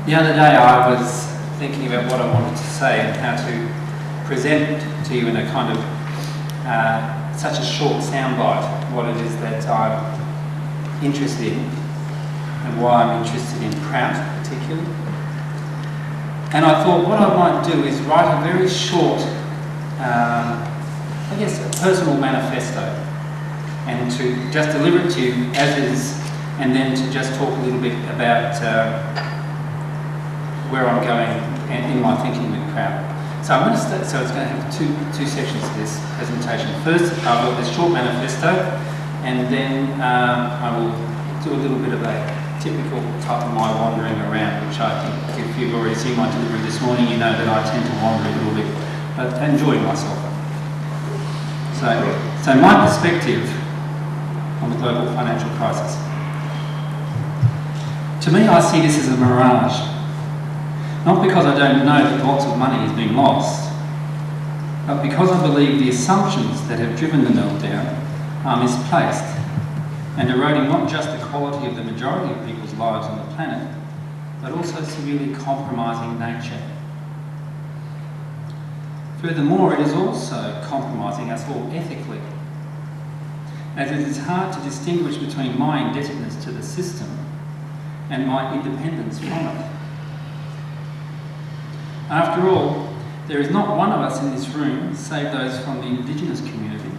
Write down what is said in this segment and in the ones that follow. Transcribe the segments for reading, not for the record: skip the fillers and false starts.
The other day I was thinking about what I wanted to say and how to present to you in a kind of such a short soundbite what it is that I'm interested in and why I'm interested in Prout particularly. And I thought what I might do is write a very short, I guess, a personal manifesto, and to just deliver it to you as is, and then to just talk a little bit about where I'm going in my thinking with Prout. So I'm going to start, so it's going to have two sections to this presentation. First, I've got this short manifesto, and then I will do a little bit of a typical type of my wandering around, which I think if you've already seen my delivery this morning, you know that I tend to wander a little bit, but enjoy myself. So my perspective on the global financial crisis. To me, I see this as a mirage. Not because I don't know that lots of money is being lost, but because I believe the assumptions that have driven the meltdown are misplaced and eroding not just the quality of the majority of people's lives on the planet, but also severely compromising nature. Furthermore, it is also compromising us all ethically, as it is hard to distinguish between my indebtedness to the system and my independence from it. After all, there is not one of us in this room, save those from the Indigenous community,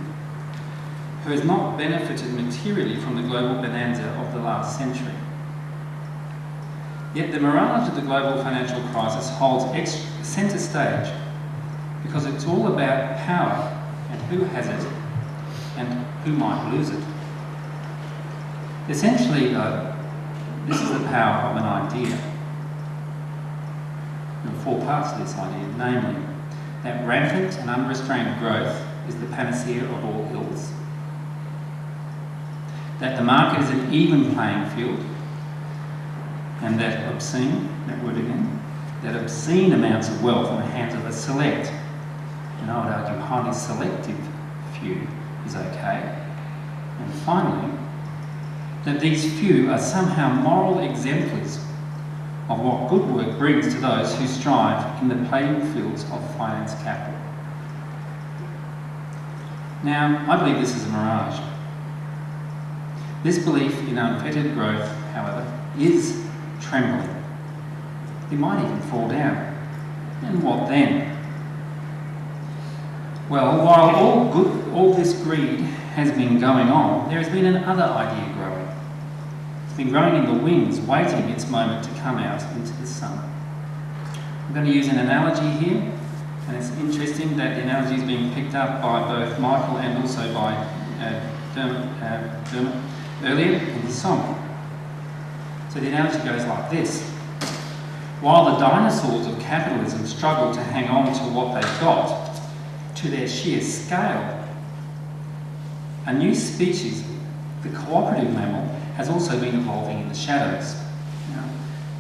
who has not benefited materially from the global bonanza of the last century. Yet the mirage of the global financial crisis holds centre stage because it's all about power and who has it and who might lose it. Essentially, though, this is the power of an idea. There are four parts to this idea, namely that rampant and unrestrained growth is the panacea of all ills, that the market is an even playing field, and that obscene amounts of wealth in the hands of a select, and I would argue highly selective few, is okay. And finally, that these few are somehow moral exemplars of what good work brings to those who strive in the playing fields of finance capital. Now, I believe this is a mirage. This belief in unfettered growth, however, is trembling. It might even fall down. And what then? Well, while all this greed has been going on, there has been another idea growing. It's been growing in the wings, waiting its moment to come out into the sun. I'm going to use an analogy here, and it's interesting that the analogy is being picked up by both Michael and also by Dermot earlier in his song. So the analogy goes like this. While the dinosaurs of capitalism struggle to hang on to what they've got, to their sheer scale, a new species, the cooperative mammal, has also been evolving in the shadows. Now,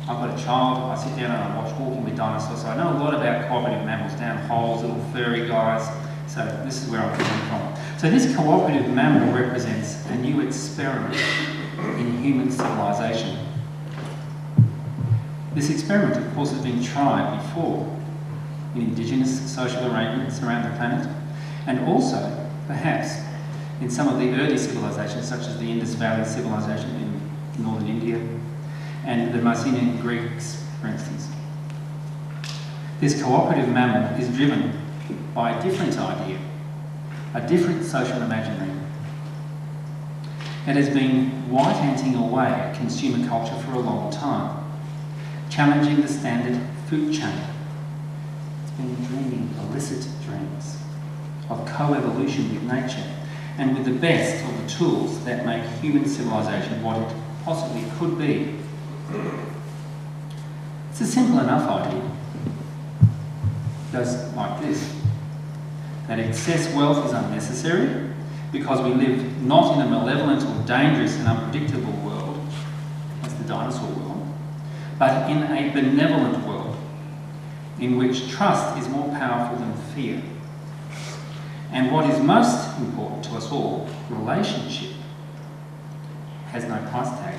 I've got a child, I sit down and I watch Walking with Dinosaurs, so I know a lot about cooperative mammals, down holes, little furry guys, so this is where I'm coming from. So this cooperative mammal represents a new experiment in human civilization. This experiment, of course, has been tried before in indigenous social arrangements around the planet, and also, perhaps, in some of the early civilizations, such as the Indus Valley civilization in northern India, and the Mycenaean Greeks, for instance. This cooperative mammal is driven by a different idea, a different social imaginary. It has been white-anting away at consumer culture for a long time, challenging the standard food chain. It's been dreaming illicit dreams of co-evolution with nature and with the best of the tools that make human civilization what it possibly could be. It's a simple enough idea. It goes like this. That excess wealth is unnecessary because we live not in a malevolent or dangerous and unpredictable world, as the dinosaur world, but in a benevolent world in which trust is more powerful than fear. And what is most important to us all, relationship, has no price tag.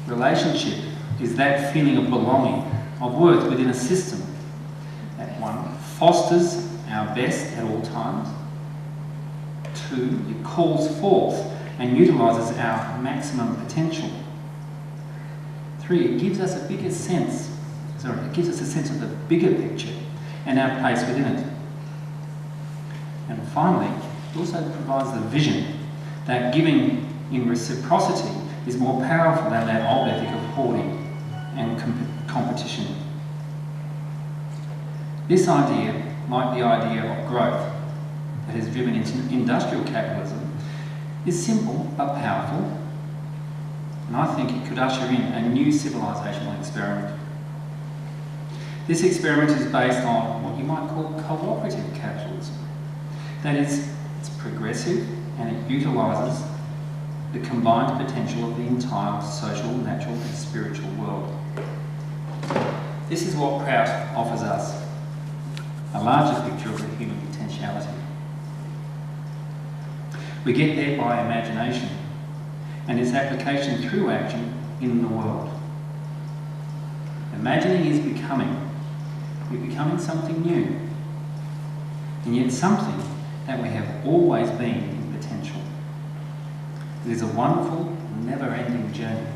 Relationship is that feeling of belonging, of worth within a system. That one fosters our best at all times. Two, it calls forth and utilises our maximum potential. Three, it gives us a sense of the bigger picture and our place within it. And finally, it also provides the vision that giving in reciprocity is more powerful than that old ethic of hoarding and competition. This idea, like the idea of growth that has driven into industrial capitalism, is simple but powerful, and I think it could usher in a new civilisational experiment. This experiment is based on what you might call cooperative capitalism. That is, it's progressive and it utilises the combined potential of the entire social, natural and spiritual world. This is what Prout offers us, a larger picture of the human potentiality. We get there by imagination and its application through action in the world. Imagining is becoming. We're becoming something new, and yet something that we have always been in potential. It is a wonderful, never-ending journey.